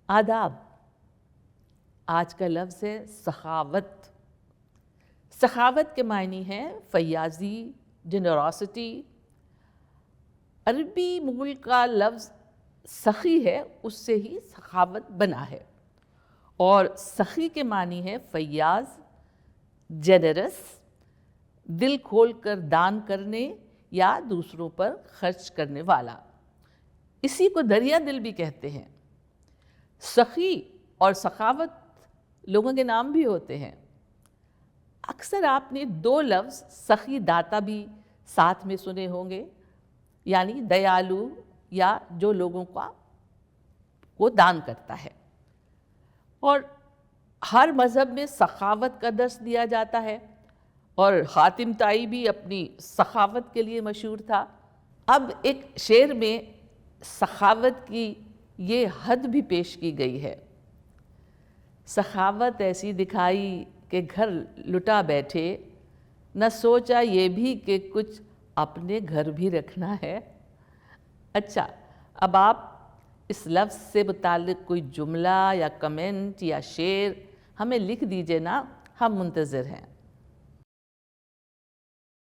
آداب۔ آج کا لفظ ہے سخاوت۔ سخاوت کے معنی ہے فیاضی، جنراسٹی۔ عربی مول کا لفظ سخی ہے، اس سے ہی سخاوت بنا ہے، اور سخی کے معنی ہے فیاض، جنرس، دل کھول کر دان کرنے یا دوسروں پر خرچ کرنے والا۔ اسی کو دریا دل بھی کہتے ہیں۔ سخی اور سخاوت لوگوں کے نام بھی ہوتے ہیں۔ اکثر آپ نے دو لفظ سخی داتا بھی ساتھ میں سنے ہوں گے، یعنی دیالو، یا جو لوگوں کو دان کرتا ہے۔ اور ہر مذہب میں سخاوت کا درس دیا جاتا ہے، اور حاتم طائی بھی اپنی سخاوت کے لیے مشہور تھا۔ اب ایک شعر میں سخاوت کی یہ حد بھی پیش کی گئی ہے۔ سخاوت ایسی دکھائی کہ گھر لٹا بیٹھے، نہ سوچا یہ بھی کہ کچھ اپنے گھر بھی رکھنا ہے۔ اچھا، اب آپ اس لفظ سے متعلق کوئی جملہ یا کمنٹ یا شعر ہمیں لکھ دیجئے نا، ہم منتظر ہیں۔